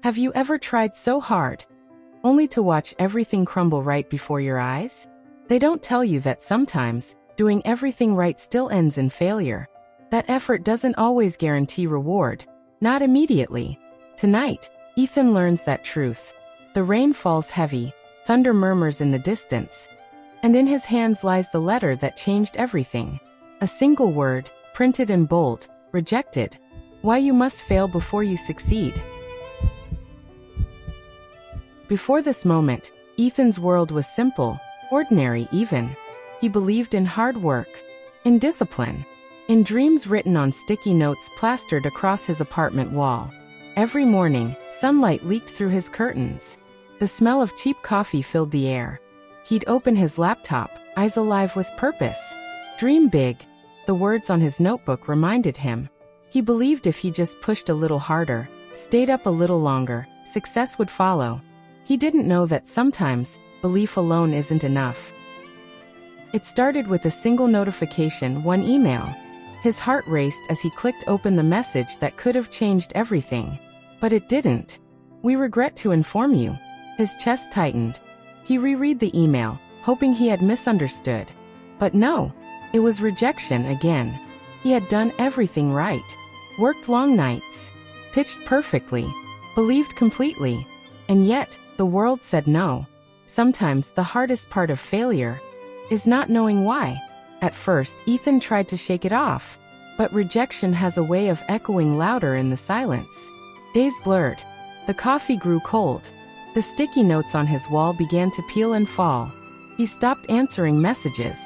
Have you ever tried so hard, only to watch everything crumble right before your eyes? They don't tell you that sometimes, doing everything right still ends in failure. That effort doesn't always guarantee reward, not immediately. Tonight, Ethan learns that truth. The rain falls heavy, thunder murmurs in the distance, and in his hands lies the letter that changed everything. A single word, printed in bold, rejected. Why you must fail before you succeed. Before this moment, Ethan's world was simple, ordinary even. He believed in hard work, in discipline, in dreams written on sticky notes plastered across his apartment wall. Every morning, sunlight leaked through his curtains. The smell of cheap coffee filled the air. He'd open his laptop, eyes alive with purpose. Dream big, the words on his notebook reminded him. He believed if he just pushed a little harder, stayed up a little longer, success would follow. He didn't know that sometimes, belief alone isn't enough. It started with a single notification, one email. His heart raced as he clicked open the message that could have changed everything. But it didn't. "We regret to inform you." His chest tightened. He reread the email, hoping he had misunderstood. But no, it was rejection again. He had done everything right. Worked long nights. Pitched perfectly. Believed completely. And yet, the world said no. Sometimes the hardest part of failure is not knowing why. At first, Ethan tried to shake it off, but rejection has a way of echoing louder in the silence. Days blurred. The coffee grew cold. The sticky notes on his wall began to peel and fall. He stopped answering messages.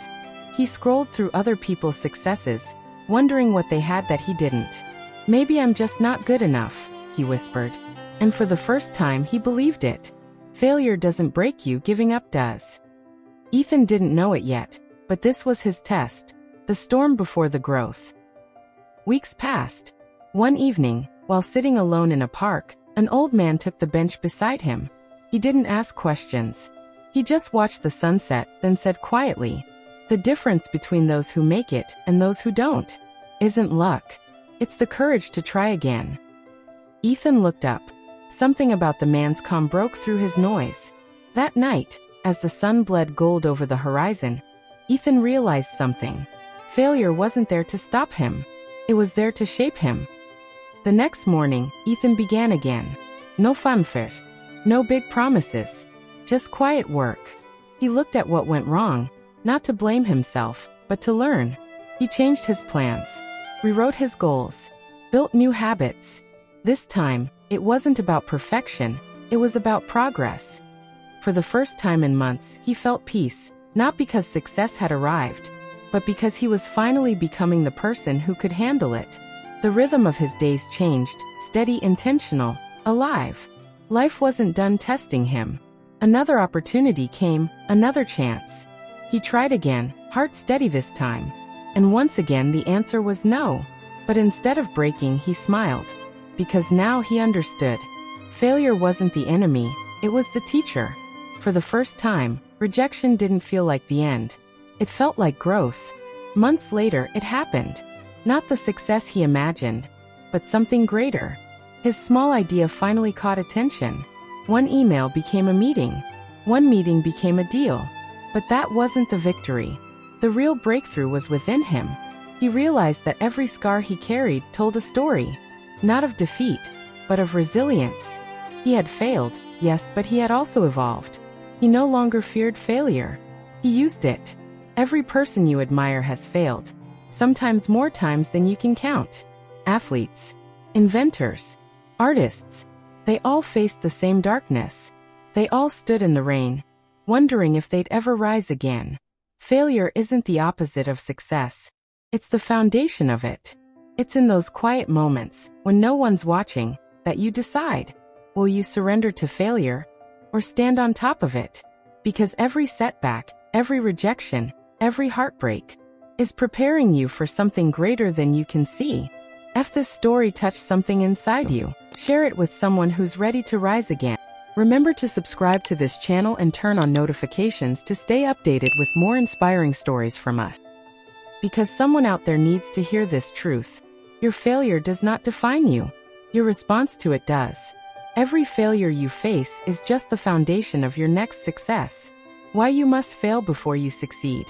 He scrolled through other people's successes, wondering what they had that he didn't. "Maybe I'm just not good enough," he whispered. And for the first time he believed it. Failure doesn't break you, giving up does. Ethan didn't know it yet, but this was his test, the storm before the growth. Weeks passed. One evening, while sitting alone in a park, an old man took the bench beside him. He didn't ask questions. He just watched the sunset, then said quietly, "The difference between those who make it and those who don't isn't luck. It's the courage to try again." Ethan looked up. Something about the man's calm broke through his noise. That night, as the sun bled gold over the horizon, Ethan realized something. Failure wasn't there to stop him. It was there to shape him. The next morning, Ethan began again. No fanfare. No big promises. Just quiet work. He looked at what went wrong, not to blame himself, but to learn. He changed his plans, rewrote his goals, built new habits. This time, it wasn't about perfection, it was about progress. For the first time in months, he felt peace, not because success had arrived, but because he was finally becoming the person who could handle it. The rhythm of his days changed, steady, intentional, alive. Life wasn't done testing him. Another opportunity came, another chance. He tried again, heart steady this time. And once again the answer was no. But instead of breaking, he smiled. Because now he understood. Failure wasn't the enemy, it was the teacher. For the first time, rejection didn't feel like the end. It felt like growth. Months later, it happened. Not the success he imagined, but something greater. His small idea finally caught attention. One email became a meeting. One meeting became a deal. But that wasn't the victory. The real breakthrough was within him. He realized that every scar he carried told a story. Not of defeat, but of resilience. He had failed, yes, but he had also evolved. He no longer feared failure. He used it. Every person you admire has failed, sometimes more times than you can count. Athletes, inventors, artists, they all faced the same darkness. They all stood in the rain, wondering if they'd ever rise again. Failure isn't the opposite of success. It's the foundation of it. It's in those quiet moments, when no one's watching, that you decide. Will you surrender to failure, or stand on top of it? Because every setback, every rejection, every heartbreak, is preparing you for something greater than you can see. If this story touched something inside you, share it with someone who's ready to rise again. Remember to subscribe to this channel and turn on notifications to stay updated with more inspiring stories from us. Because someone out there needs to hear this truth. Your failure does not define you. Your response to it does. Every failure you face is just the foundation of your next success. Why you must fail before you succeed.